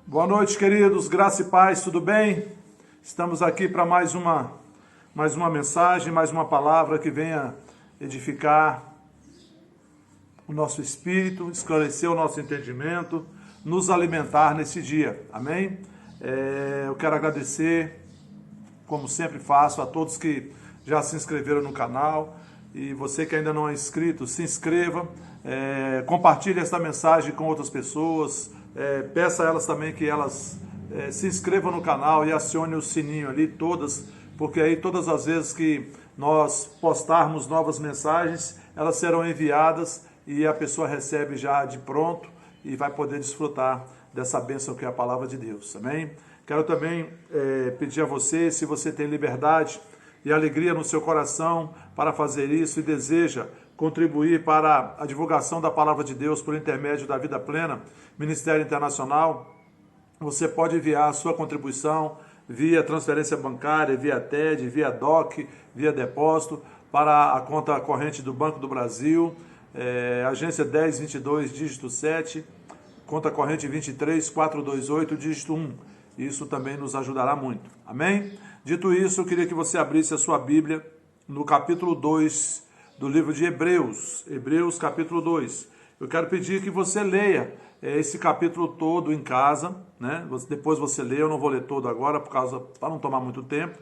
Boa noite, queridos, graça e paz, tudo bem? Estamos aqui para mais uma mensagem, mais uma palavra que venha edificar o nosso espírito, esclarecer o nosso entendimento, nos alimentar nesse dia, amém? Eu quero agradecer, como sempre faço, a todos que já se inscreveram no canal, e você que ainda não é inscrito, se inscreva, compartilhe essa mensagem com outras pessoas, peça a elas também que elas se inscrevam no canal e acione o sininho ali, todas, porque aí todas as vezes que nós postarmos novas mensagens, elas serão enviadas e a pessoa recebe já de pronto e vai poder desfrutar dessa bênção que é a palavra de Deus, amém? Quero também pedir a você, se você tem liberdade e alegria no seu coração para fazer isso e deseja contribuir para a divulgação da palavra de Deus por intermédio da Vida Plena, Ministério Internacional, você pode enviar a sua contribuição via transferência bancária, via TED, via DOC, via depósito, para a conta corrente do Banco do Brasil, agência 1022, dígito 7, conta corrente 23428, dígito 1. Isso também nos ajudará muito. Amém? Dito isso, eu queria que você abrisse a sua Bíblia no capítulo 2 do livro de Hebreus. Hebreus, capítulo 2. Eu quero pedir que você leia esse capítulo todo em casa, né? Depois você lê, eu não vou ler todo agora, para não tomar muito tempo.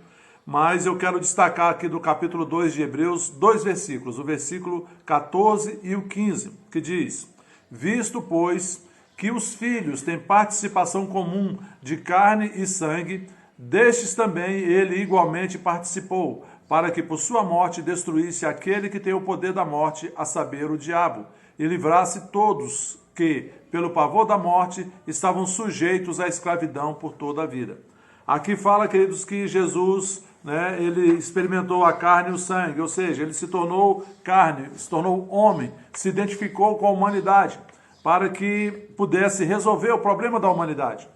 Mas eu quero destacar aqui do capítulo 2 de Hebreus, dois versículos, o versículo 14 e o 15, que diz: Visto, pois, que os filhos têm participação comum de carne e sangue, destes também ele igualmente participou, para que por sua morte destruísse aquele que tem o poder da morte, a saber, o diabo, e livrasse todos que, pelo pavor da morte, estavam sujeitos à escravidão por toda a vida. Aqui fala, queridos, que Jesus, ele experimentou a carne e o sangue, ou seja, ele se tornou carne, se tornou homem, se identificou com a humanidade, para que pudesse resolver o problema da humanidade.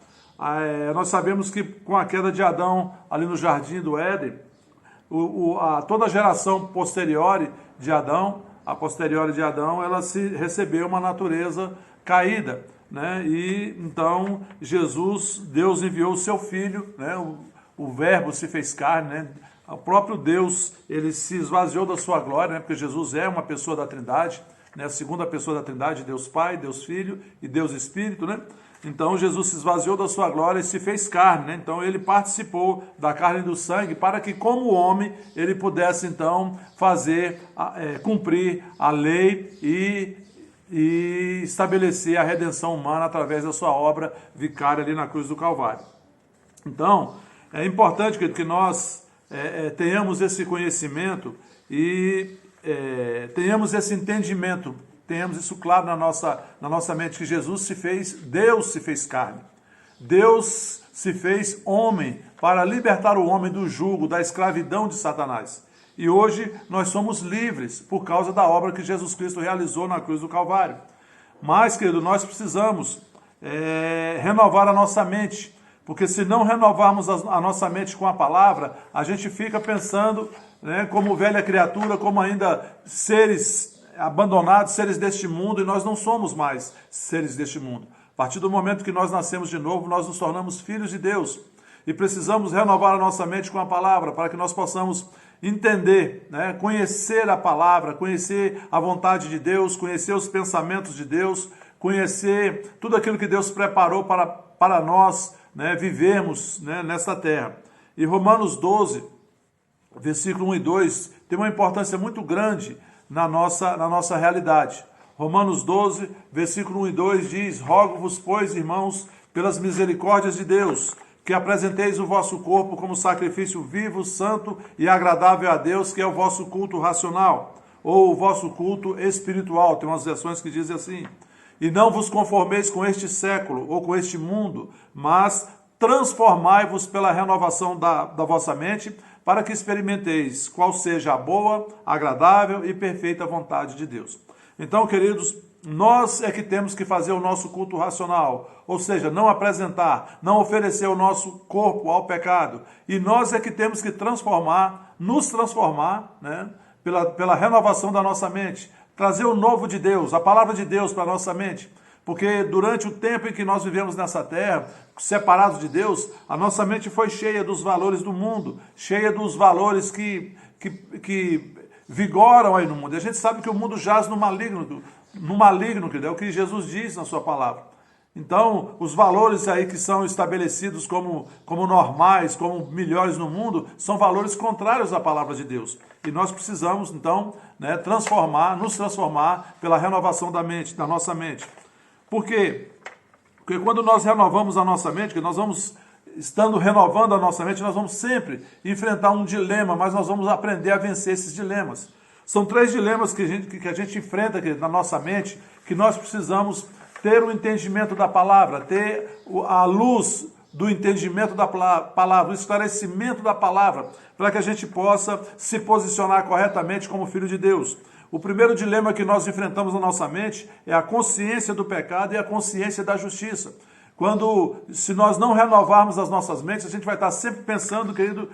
Nós sabemos que com a queda de Adão ali no Jardim do Éden, toda a geração posterior de Adão, ela se recebeu uma natureza caída, né? E então Deus enviou o seu Filho, né? O Verbo se fez carne, né? O próprio Deus, ele se esvaziou da sua glória, né? Porque Jesus é uma pessoa da Trindade, né? A segunda pessoa da Trindade, Deus Pai, Deus Filho e Deus Espírito, né? Então Jesus se esvaziou da sua glória e se fez carne, né? Então ele participou da carne e do sangue para que, como homem, ele pudesse então cumprir a lei e estabelecer a redenção humana através da sua obra vicária ali na cruz do Calvário. Então, é importante que nós tenhamos esse conhecimento e tenhamos esse entendimento, tenhamos isso claro na nossa mente, que Deus se fez carne. Deus se fez homem para libertar o homem do jugo, da escravidão de Satanás. E hoje nós somos livres por causa da obra que Jesus Cristo realizou na cruz do Calvário. Mas, querido, nós precisamos renovar a nossa mente, porque se não renovarmos a nossa mente com a palavra, a gente fica pensando, né, como velha criatura, como ainda seres abandonados, seres deste mundo, e nós não somos mais seres deste mundo. A partir do momento que nós nascemos de novo, nós nos tornamos filhos de Deus. E precisamos renovar a nossa mente com a palavra, para que nós possamos entender, né, conhecer a palavra, conhecer a vontade de Deus, conhecer os pensamentos de Deus, conhecer tudo aquilo que Deus preparou para nós, né, vivermos, né, nesta terra. E Romanos 12, versículo 1 e 2, tem uma importância muito grande na nossa realidade. Romanos 12, versículo 1 e 2 diz: Rogo-vos, pois, irmãos, pelas misericórdias de Deus, que apresenteis o vosso corpo como sacrifício vivo, santo e agradável a Deus, que é o vosso culto racional, ou o vosso culto espiritual. Tem umas versões que dizem assim: E não vos conformeis com este século, ou com este mundo, mas transformai-vos pela renovação da vossa mente, para que experimenteis qual seja a boa, agradável e perfeita vontade de Deus. Então, queridos, nós é que temos que fazer o nosso culto racional, ou seja, não apresentar, não oferecer o nosso corpo ao pecado. E nós é que temos que nos transformar, né, pela renovação da nossa mente, trazer o novo de Deus, a palavra de Deus para a nossa mente, Porque durante o tempo em que nós vivemos nessa terra, separados de Deus, a nossa mente foi cheia dos valores do mundo, cheia dos valores que vigoram aí no mundo. E a gente sabe que o mundo jaz no maligno, que é o que Jesus diz na sua palavra. Então, os valores aí que são estabelecidos como normais, como melhores no mundo, são valores contrários à palavra de Deus. E nós precisamos, então, né, nos transformar pela renovação da mente, da nossa mente. Por quê? Porque quando nós renovamos a nossa mente, que nós vamos, estando renovando a nossa mente, nós vamos sempre enfrentar um dilema, mas nós vamos aprender a vencer esses dilemas. São 3 dilemas que a gente enfrenta na nossa mente, que nós precisamos ter o entendimento da palavra, ter a luz do entendimento da palavra, o esclarecimento da palavra, para que a gente possa se posicionar corretamente como filho de Deus. O primeiro dilema que nós enfrentamos na nossa mente é a consciência do pecado e a consciência da justiça. Se nós não renovarmos as nossas mentes, a gente vai estar sempre pensando, querido,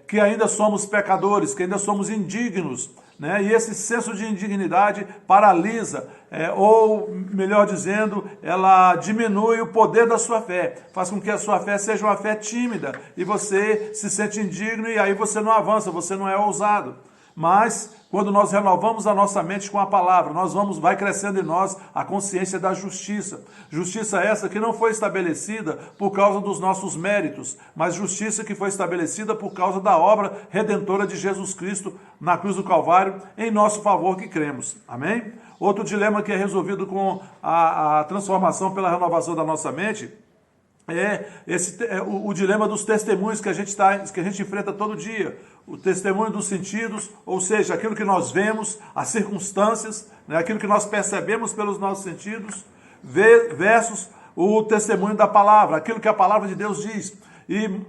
que ainda somos pecadores, que ainda somos indignos, né? E esse senso de indignidade paralisa, ou melhor dizendo, ela diminui o poder da sua fé, faz com que a sua fé seja uma fé tímida, e você se sente indigno e aí você não avança, você não é ousado. Mas, quando nós renovamos a nossa mente com a palavra, vai crescendo em nós a consciência da justiça. Justiça essa que não foi estabelecida por causa dos nossos méritos, mas justiça que foi estabelecida por causa da obra redentora de Jesus Cristo na cruz do Calvário, em nosso favor que cremos. Amém? Outro dilema que é resolvido com a transformação pela renovação da nossa mente o dilema dos testemunhos que a gente enfrenta todo dia. O testemunho dos sentidos, ou seja, aquilo que nós vemos, as circunstâncias, né, aquilo que nós percebemos pelos nossos sentidos, versus o testemunho da palavra, aquilo que a palavra de Deus diz. E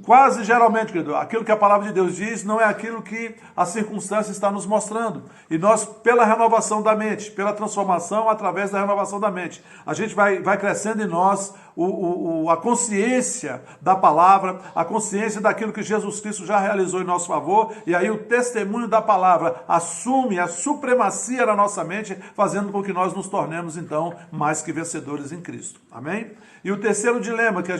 quase geralmente, querido, aquilo que a palavra de Deus diz não é aquilo que a circunstância está nos mostrando. E nós, pela renovação da mente, pela transformação através da renovação da mente, a gente vai crescendo em nós a consciência da palavra, a consciência daquilo que Jesus Cristo já realizou em nosso favor, e aí o testemunho da palavra assume a supremacia na nossa mente, fazendo com que nós nos tornemos, então, mais que vencedores em Cristo. Amém? E o terceiro dilema que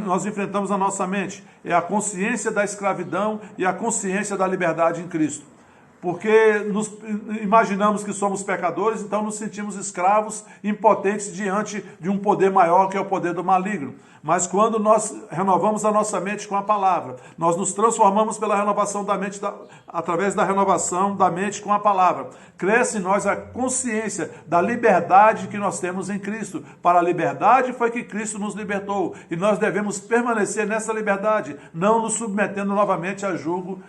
nós enfrentamos na nossa mente é a consciência da escravidão e a consciência da liberdade em Cristo. Porque nos imaginamos que somos pecadores, então nos sentimos escravos, impotentes diante de um poder maior que é o poder do maligno. Mas quando nós renovamos a nossa mente com a palavra, nós nos transformamos pela renovação da mente, através da renovação da mente com a palavra. Cresce em nós a consciência da liberdade que nós temos em Cristo. Para a liberdade foi que Cristo nos libertou. E nós devemos permanecer nessa liberdade, não nos submetendo novamente a julgo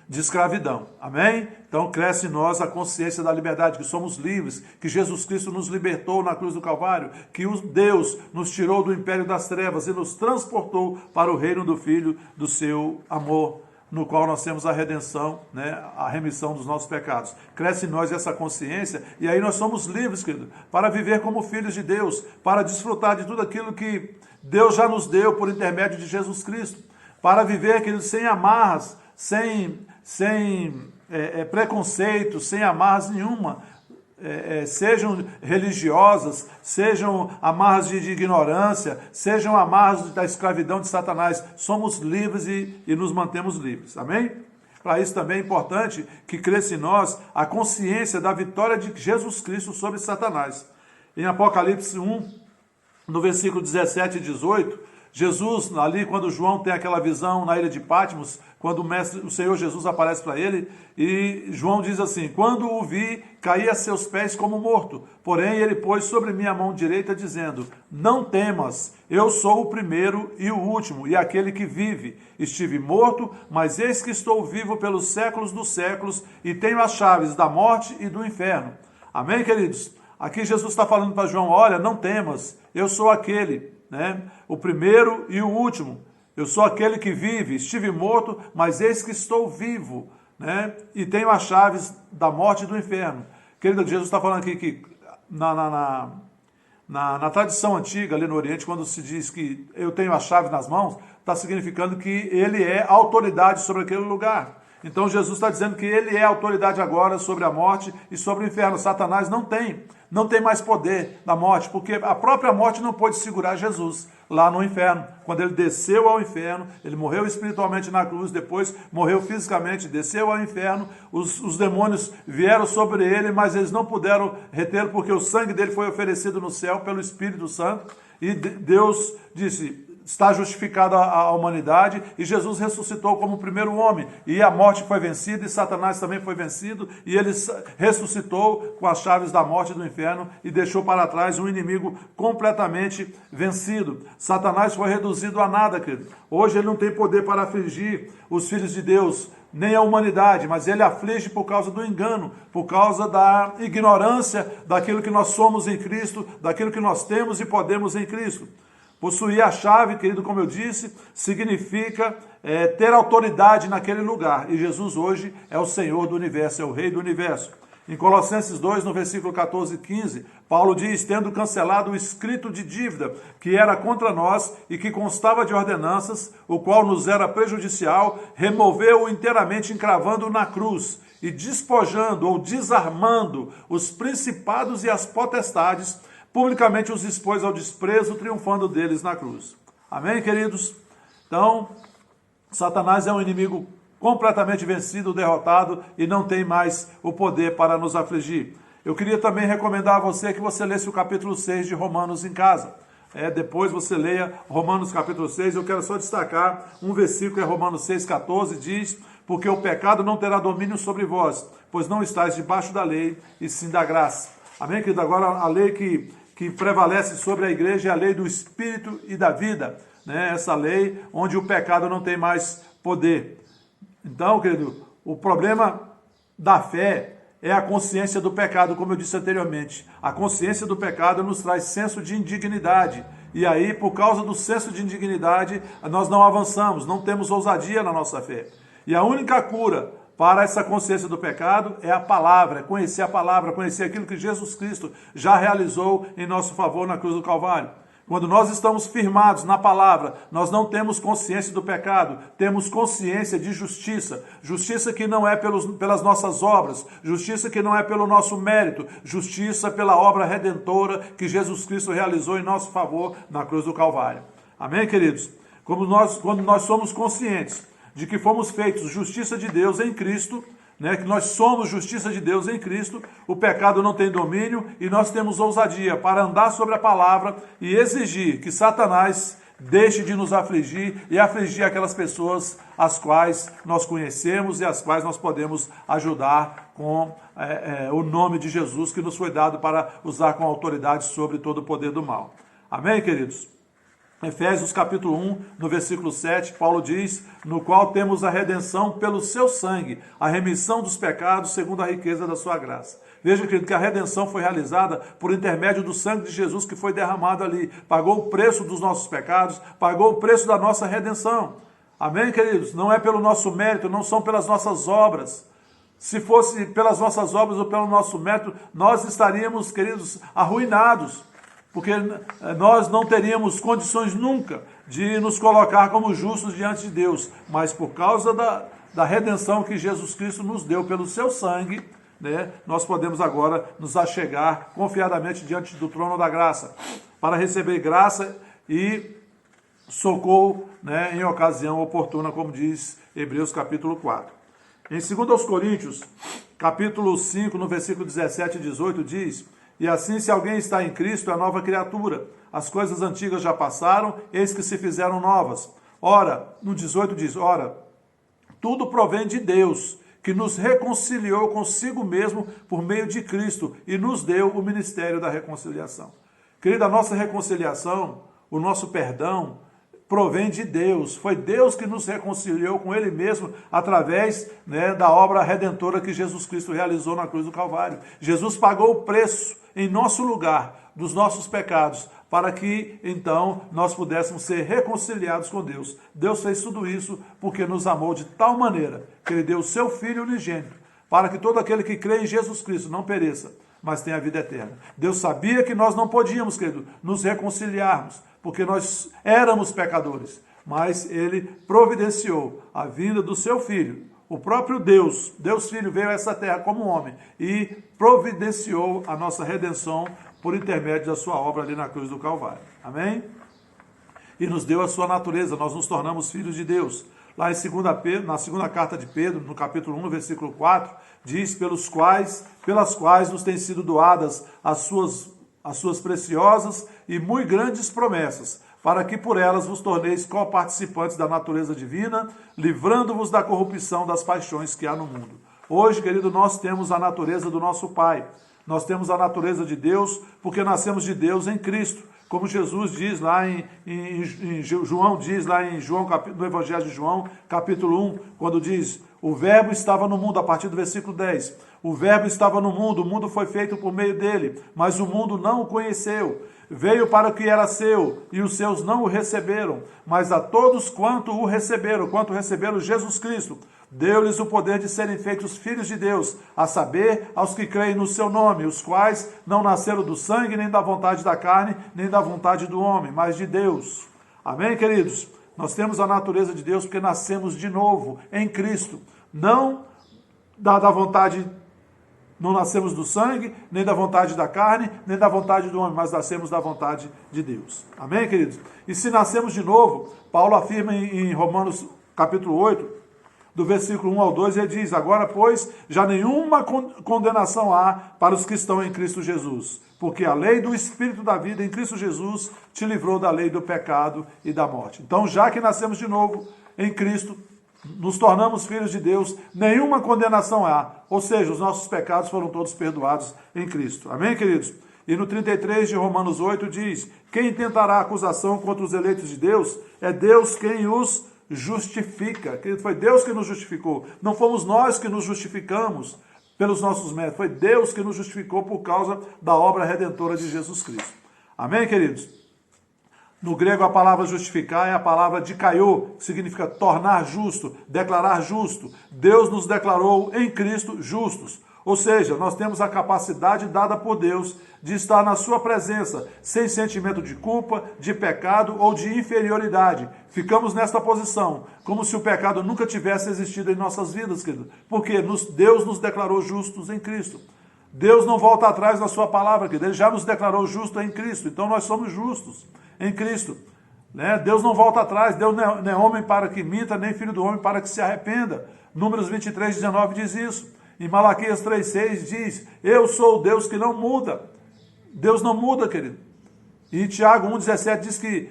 de escravidão. Amém? Então cresce em nós a consciência da liberdade, que somos livres, que Jesus Cristo nos libertou na cruz do Calvário, que Deus nos tirou do império das trevas e nos transportou para o reino do Filho do seu amor, no qual nós temos a redenção, né, a remissão dos nossos pecados. Cresce em nós essa consciência e aí nós somos livres, querido, para viver como filhos de Deus, para desfrutar de tudo aquilo que Deus já nos deu por intermédio de Jesus Cristo, para viver, querido, sem amarras, sem preconceitos, sem amarras nenhuma, sejam religiosas, sejam amarras de ignorância, sejam amarras da escravidão de Satanás. Somos livres e nos mantemos livres. Amém? Para isso também é importante que cresça em nós a consciência da vitória de Jesus Cristo sobre Satanás. Em Apocalipse 1, no versículo 17 e 18, Jesus, ali quando João tem aquela visão na ilha de Patmos, quando o Senhor Jesus aparece para ele, e João diz assim: quando o vi, caí a seus pés como morto, porém ele pôs sobre mim a mão direita, dizendo: não temas, eu sou o primeiro e o último, e aquele que vive. Estive morto, mas eis que estou vivo pelos séculos dos séculos, e tenho as chaves da morte e do inferno. Amém, queridos? Aqui Jesus está falando para João: olha, não temas, eu sou aquele, né, o primeiro e o último. Eu sou aquele que vive, estive morto, mas eis que estou vivo, né, e tenho as chaves da morte e do inferno. Querido, Jesus está falando aqui que na tradição antiga, ali no Oriente, quando se diz que eu tenho a chave nas mãos, está significando que ele é autoridade sobre aquele lugar. Então Jesus está dizendo que ele é a autoridade agora sobre a morte e sobre o inferno. Satanás não tem mais poder da morte, porque a própria morte não pôde segurar Jesus lá no inferno. Quando ele desceu ao inferno, ele morreu espiritualmente na cruz, depois morreu fisicamente, desceu ao inferno, os demônios vieram sobre ele, mas eles não puderam retê-lo, porque o sangue dele foi oferecido no céu pelo Espírito Santo, e Deus disse: está justificada a humanidade, e Jesus ressuscitou como o primeiro homem, e a morte foi vencida, e Satanás também foi vencido, e ele ressuscitou com as chaves da morte e do inferno, e deixou para trás um inimigo completamente vencido. Satanás foi reduzido a nada, querido. Hoje ele não tem poder para afligir os filhos de Deus, nem a humanidade, mas ele aflige por causa do engano, por causa da ignorância daquilo que nós somos em Cristo, daquilo que nós temos e podemos em Cristo. Possuir a chave, querido, como eu disse, significa ter autoridade naquele lugar. E Jesus hoje é o Senhor do universo, é o Rei do universo. Em Colossenses 2, no versículo 14 e 15, Paulo diz: tendo cancelado o escrito de dívida que era contra nós e que constava de ordenanças, o qual nos era prejudicial, removeu-o inteiramente, encravando-o na cruz, e despojando ou desarmando os principados e as potestades, publicamente os expôs ao desprezo, triunfando deles na cruz. Amém, queridos? Então, Satanás é um inimigo completamente vencido, derrotado, e não tem mais o poder para nos afligir. Eu queria também recomendar a você que você lesse o capítulo 6 de Romanos em casa. Depois você leia Romanos capítulo 6, eu quero só destacar um versículo, é Romanos 6,14, diz: porque o pecado não terá domínio sobre vós, pois não estáis debaixo da lei, e sim da graça. Amém, querido? Agora, a lei que prevalece sobre a igreja é a lei do Espírito e da vida, né? Essa lei onde o pecado não tem mais poder. Então, querido, o problema da fé é a consciência do pecado, como eu disse anteriormente. A consciência do pecado nos traz senso de indignidade. E aí, por causa do senso de indignidade, nós não avançamos, não temos ousadia na nossa fé. E a única cura para essa consciência do pecado é a palavra, conhecer aquilo que Jesus Cristo já realizou em nosso favor na cruz do Calvário. Quando nós estamos firmados na palavra, nós não temos consciência do pecado, temos consciência de justiça. Justiça que não é pelas nossas obras, justiça que não é pelo nosso mérito, justiça pela obra redentora que Jesus Cristo realizou em nosso favor na cruz do Calvário. Amém, queridos? Quando nós somos conscientes de que fomos feitos justiça de Deus em Cristo, né, que nós somos justiça de Deus em Cristo, o pecado não tem domínio e nós temos ousadia para andar sobre a palavra e exigir que Satanás deixe de nos afligir e afligir aquelas pessoas as quais nós conhecemos e as quais nós podemos ajudar com o nome de Jesus que nos foi dado para usar com autoridade sobre todo o poder do mal. Amém, queridos? Efésios capítulo 1, no versículo 7, Paulo diz: no qual temos a redenção pelo seu sangue, a remissão dos pecados segundo a riqueza da sua graça. Veja, querido, que a redenção foi realizada por intermédio do sangue de Jesus que foi derramado ali. Pagou o preço dos nossos pecados, pagou o preço da nossa redenção. Amém, queridos? Não é pelo nosso mérito, não são pelas nossas obras. Se fosse pelas nossas obras ou pelo nosso mérito, nós estaríamos, queridos, arruinados. Porque nós não teríamos condições nunca de nos colocar como justos diante de Deus. Mas por causa da redenção que Jesus Cristo nos deu pelo seu sangue, né, nós podemos agora nos achegar confiadamente diante do trono da graça, para receber graça e socorro, né, em ocasião oportuna, como diz Hebreus capítulo 4. Em 2 Coríntios, capítulo 5, no versículo 17 e 18, diz: e assim, se alguém está em Cristo, é nova criatura. As coisas antigas já passaram, eis que se fizeram novas. Ora, no 18 diz: ora, tudo provém de Deus, que nos reconciliou consigo mesmo por meio de Cristo e nos deu o ministério da reconciliação. Querida, a nossa reconciliação, o nosso perdão, provém de Deus. Foi Deus que nos reconciliou com Ele mesmo através, né, da obra redentora que Jesus Cristo realizou na cruz do Calvário. Jesus pagou o preço em nosso lugar dos nossos pecados para que, então, nós pudéssemos ser reconciliados com Deus. Deus fez tudo isso porque nos amou de tal maneira que Ele deu o seu Filho unigênito para que todo aquele que crê em Jesus Cristo não pereça, mas tenha a vida eterna. Deus sabia que nós não podíamos, querido, nos reconciliarmos, porque nós éramos pecadores, mas Ele providenciou a vinda do seu Filho, O próprio Deus, Deus Filho, veio a essa terra como homem e providenciou a nossa redenção por intermédio da sua obra ali na cruz do Calvário. Amém? E nos deu a sua natureza, nós nos tornamos filhos de Deus. Lá em 2 Pedro, na segunda carta de Pedro, no capítulo 1, no versículo 4, diz, pelas quais nos têm sido doadas as suas preciosas e muito grandes promessas, para que por elas vos torneis coparticipantes da natureza divina, livrando-vos da corrupção das paixões que há no mundo. Hoje, querido, nós temos a natureza do nosso Pai. Nós temos a natureza de Deus, porque nascemos de Deus em Cristo. Como Jesus diz lá João diz lá em João, no Evangelho de João, capítulo 1, quando diz, o verbo estava no mundo, a partir do versículo 10. O verbo estava no mundo foi feito por meio dele, mas o mundo não o conheceu. Veio para o que era seu, e os seus não o receberam, mas a todos quanto receberam Jesus Cristo, deu-lhes o poder de serem feitos filhos de Deus, a saber, aos que creem no seu nome, os quais não nasceram do sangue, nem da vontade da carne, nem da vontade do homem, mas de Deus. Amém, queridos? Nós temos a natureza de Deus porque nascemos de novo em Cristo, não da vontade. Não nascemos do sangue, nem da vontade da carne, nem da vontade do homem, mas nascemos da vontade de Deus. Amém, queridos? E se nascemos de novo, Paulo afirma em Romanos capítulo 8, do versículo 1 ao 2, ele diz, agora, pois, já nenhuma condenação há para os que estão em Cristo Jesus, porque a lei do Espírito da vida em Cristo Jesus te livrou da lei do pecado e da morte. Então, já que nascemos de novo em Cristo, nos tornamos filhos de Deus, nenhuma condenação há. Ou seja, os nossos pecados foram todos perdoados em Cristo. Amém, queridos? E no 33 de Romanos 8 diz, quem tentará acusação contra os eleitos de Deus, é Deus quem os justifica. Querido, foi Deus que nos justificou. Não fomos nós que nos justificamos pelos nossos méritos. Foi Deus que nos justificou por causa da obra redentora de Jesus Cristo. Amém, queridos? No grego, a palavra justificar é a palavra dikaiô, que significa tornar justo, declarar justo. Deus nos declarou em Cristo justos. Ou seja, nós temos a capacidade dada por Deus de estar na sua presença, sem sentimento de culpa, de pecado ou de inferioridade. Ficamos nesta posição, como se o pecado nunca tivesse existido em nossas vidas, querido. Porque Deus nos declarou justos em Cristo. Deus não volta atrás na sua palavra, querido. Ele já nos declarou justos em Cristo. Então nós somos justos em Cristo. Né? Deus não volta atrás. Deus não é homem para que minta, nem filho do homem para que se arrependa. Números 23, 19 diz isso. Em Malaquias 3,6 diz, eu sou o Deus que não muda. Deus não muda, querido. E em Tiago 1,17 diz que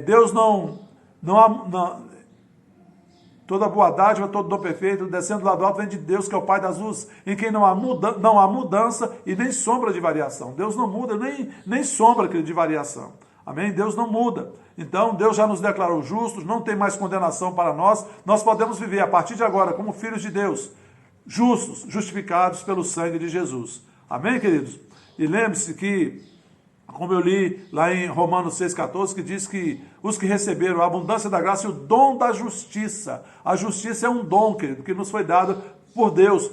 Deus não toda boa dádiva, todo dom perfeito, descendo lá do alto, vem de Deus, que é o Pai das luzes, em quem não há mudança e nem sombra de variação. Deus não muda, nem sombra, querido, de variação. Amém? Deus não muda. Então, Deus já nos declarou justos, não tem mais condenação para nós. Nós podemos viver, a partir de agora, como filhos de Deus, justos, justificados pelo sangue de Jesus. Amém, queridos? E lembre-se que, como eu li lá em Romanos 6,14, que diz que os que receberam a abundância da graça e o dom da justiça. A justiça é um dom, querido, que nos foi dado por Deus,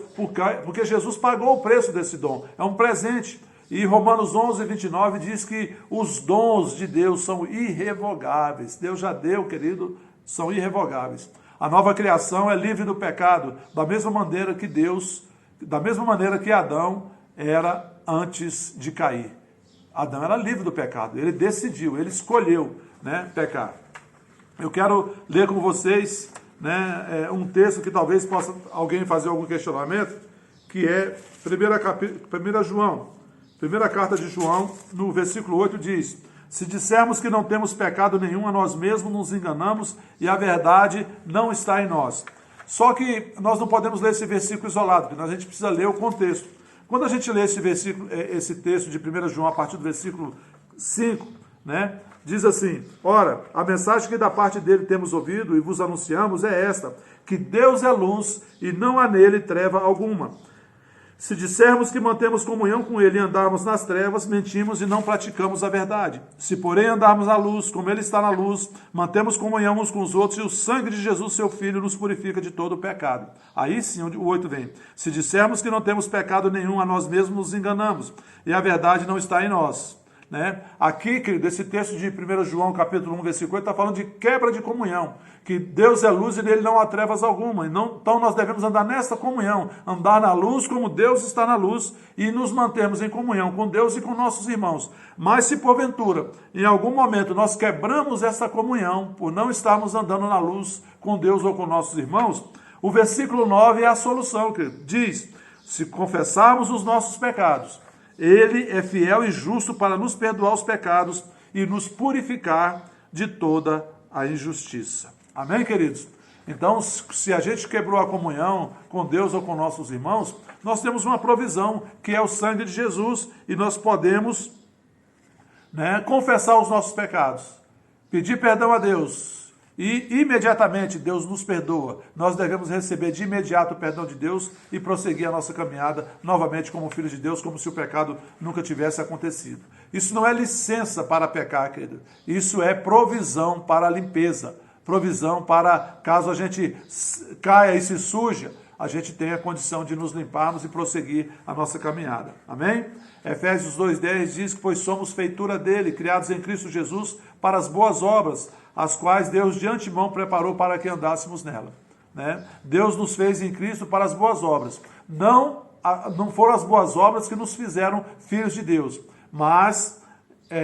porque Jesus pagou o preço desse dom. É um presente. E Romanos 11:29 diz que os dons de Deus são irrevogáveis. Deus já deu, querido, são irrevogáveis. A nova criação é livre do pecado, da mesma maneira que Adão era antes de cair. Adão era livre do pecado, ele decidiu, ele escolheu, né, pecar. Eu quero ler com vocês, né, um texto que talvez possa alguém fazer algum questionamento, que é 1 João. Primeira carta de João, no versículo 8, diz, se dissermos que não temos pecado nenhum, a nós mesmos nos enganamos e a verdade não está em nós. Só que nós não podemos ler esse versículo isolado, porque a gente precisa ler o contexto. Quando a gente lê esse texto de 1 João, a partir do versículo 5, né, diz assim, ora, a mensagem que da parte dele temos ouvido e vos anunciamos é esta, que Deus é luz e não há nele treva alguma. Se dissermos que mantemos comunhão com ele e andarmos nas trevas, mentimos e não praticamos a verdade. Se, porém, andarmos na luz, como ele está na luz, mantemos comunhão uns com os outros e o sangue de Jesus, seu Filho, nos purifica de todo o pecado. Aí sim o 8 vem. Se dissermos que não temos pecado nenhum, a nós mesmos nos enganamos e a verdade não está em nós. né? Aqui, querido, esse texto de 1 João, capítulo 1, versículo 8, está falando de quebra de comunhão, que Deus é luz e nele não há trevas alguma. Então nós devemos andar nesta comunhão, andar na luz como Deus está na luz e nos mantermos em comunhão com Deus e com nossos irmãos. Mas se porventura, em algum momento, nós quebramos essa comunhão por não estarmos andando na luz com Deus ou com nossos irmãos, o versículo 9 é a solução, querido. Diz, se confessarmos os nossos pecados, Ele é fiel e justo para nos perdoar os pecados e nos purificar de toda a injustiça. Amém, queridos? Então, se a gente quebrou a comunhão com Deus ou com nossos irmãos, nós temos uma provisão, que é o sangue de Jesus, e nós podemos, né, confessar os nossos pecados, pedir perdão a Deus, e imediatamente Deus nos perdoa. Nós devemos receber de imediato o perdão de Deus e prosseguir a nossa caminhada novamente como filhos de Deus, como se o pecado nunca tivesse acontecido. Isso não é licença para pecar, querido. Isso é provisão para a limpeza. Provisão para, caso a gente caia e se suja, a gente tenha a condição de nos limparmos e prosseguir a nossa caminhada. Amém? Efésios 2,10 diz que pois somos feitura dele, criados em Cristo Jesus para as boas obras, as quais Deus de antemão preparou para que andássemos nela. Né? Deus nos fez em Cristo para as boas obras. Não foram as boas obras que nos fizeram filhos de Deus, mas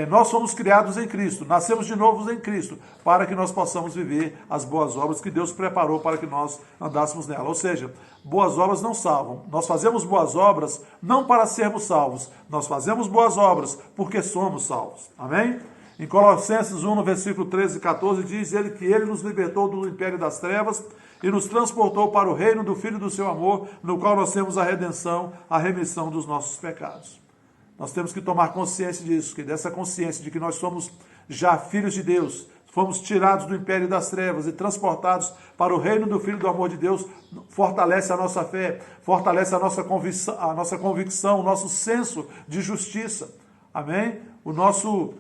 nós fomos criados em Cristo, nascemos de novo em Cristo, para que nós possamos viver as boas obras que Deus preparou para que nós andássemos nela. Ou seja, boas obras não salvam. Nós fazemos boas obras não para sermos salvos, nós fazemos boas obras porque somos salvos. Amém? Em Colossenses 1, no versículo 13 e 14, diz ele que ele nos libertou do império das trevas e nos transportou para o reino do Filho do seu amor, no qual nós temos a redenção, a remissão dos nossos pecados. Nós temos que tomar consciência disso, que dessa consciência de que nós somos já filhos de Deus, fomos tirados do império das trevas e transportados para o reino do Filho do amor de Deus, fortalece a nossa fé, fortalece a nossa convicção, o nosso senso de justiça. Amém? O nosso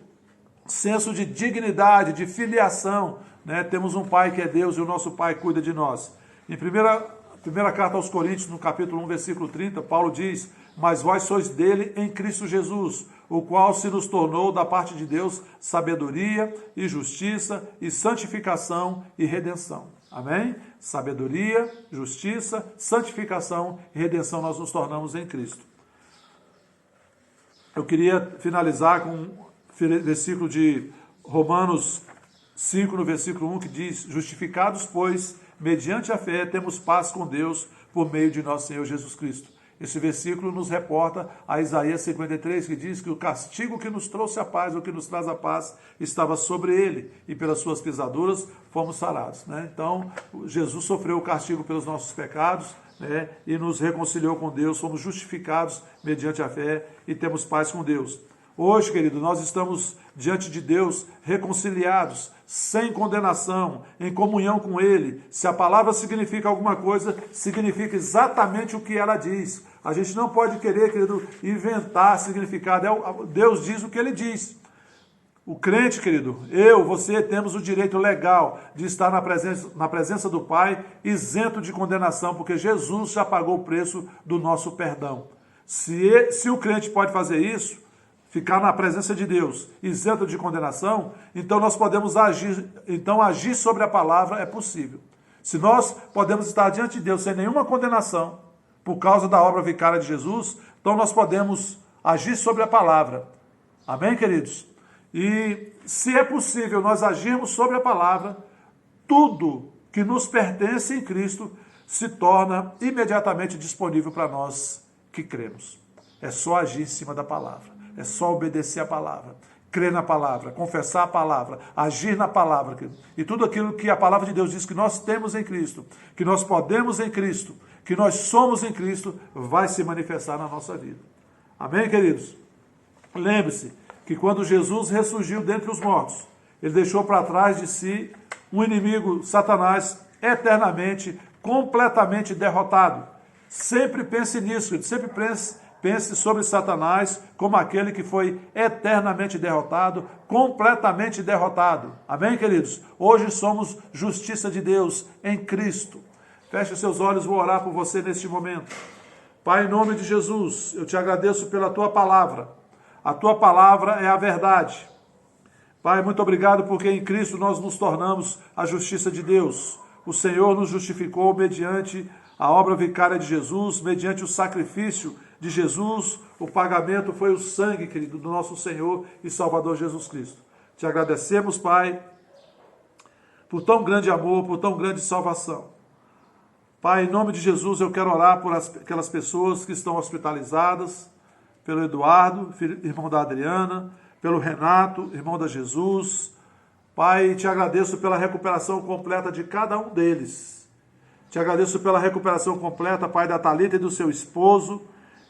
senso de dignidade, de filiação, né? Temos um Pai que é Deus e o nosso Pai cuida de nós. Em primeira carta aos Coríntios, no capítulo 1, versículo 30, Paulo diz, mas vós sois dele em Cristo Jesus, o qual se nos tornou da parte de Deus sabedoria e justiça e santificação e redenção. Amém? Sabedoria, justiça, santificação e redenção nós nos tornamos em Cristo. Eu queria finalizar com versículo de Romanos 5, no versículo 1, que diz, justificados, pois, mediante a fé, temos paz com Deus por meio de nosso Senhor Jesus Cristo. Esse versículo nos reporta a Isaías 53, que diz que o castigo que nos trouxe a paz, o que nos traz a paz, estava sobre ele, e pelas suas pisaduras fomos sarados. Né? Então, Jesus sofreu o castigo pelos nossos pecados, né? E nos reconciliou com Deus, fomos justificados mediante a fé e temos paz com Deus. Hoje, querido, nós estamos diante de Deus reconciliados, sem condenação, em comunhão com Ele. Se a palavra significa alguma coisa, significa exatamente o que ela diz. A gente não pode querer, querido, inventar significado. Deus diz o que Ele diz. O crente, querido, você temos o direito legal de estar na presença do Pai, isento de condenação, porque Jesus já pagou o preço do nosso perdão. Se o crente pode fazer isso, ficar na presença de Deus, isento de condenação, então nós podemos agir sobre a palavra é possível. Se nós podemos estar diante de Deus sem nenhuma condenação, por causa da obra vicária de Jesus, então nós podemos agir sobre a palavra. Amém, queridos? E se é possível nós agirmos sobre a palavra, tudo que nos pertence em Cristo se torna imediatamente disponível para nós que cremos. É só agir em cima da palavra. É só obedecer a palavra, crer na palavra, confessar a palavra, agir na palavra. E tudo aquilo que a palavra de Deus diz que nós temos em Cristo, que nós podemos em Cristo, que nós somos em Cristo, vai se manifestar na nossa vida. Amém, queridos? Lembre-se que quando Jesus ressurgiu dentre os mortos, ele deixou para trás de si um inimigo, Satanás, eternamente, completamente derrotado. Sempre pense nisso, sempre pense sobre Satanás como aquele que foi eternamente derrotado, completamente derrotado. Amém, queridos? Hoje somos justiça de Deus em Cristo. Feche seus olhos, vou orar por você neste momento. Pai, em nome de Jesus, eu te agradeço pela tua palavra. A tua palavra é a verdade. Pai, muito obrigado porque em Cristo nós nos tornamos a justiça de Deus. O Senhor nos justificou mediante a obra vicária de Jesus, mediante o sacrifício de Jesus. O pagamento foi o sangue, querido, do nosso Senhor e Salvador Jesus Cristo. Te agradecemos, Pai, por tão grande amor, por tão grande salvação. Pai, em nome de Jesus, eu quero orar por aquelas pessoas que estão hospitalizadas, pelo Eduardo, irmão da Adriana, pelo Renato, irmão da Jesus. Pai, te agradeço pela recuperação completa de cada um deles. Te agradeço pela recuperação completa, Pai, da Thalita e do seu esposo.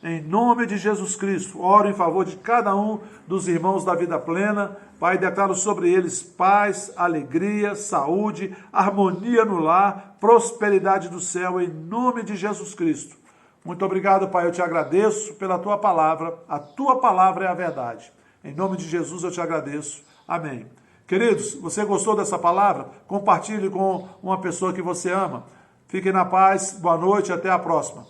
Em nome de Jesus Cristo, oro em favor de cada um dos irmãos da vida plena. Pai, declaro sobre eles paz, alegria, saúde, harmonia no lar, prosperidade do céu, em nome de Jesus Cristo. Muito obrigado, Pai, eu te agradeço pela tua palavra. A tua palavra é a verdade. Em nome de Jesus eu te agradeço. Amém. Queridos, você gostou dessa palavra? Compartilhe com uma pessoa que você ama. Fiquem na paz, boa noite e até a próxima.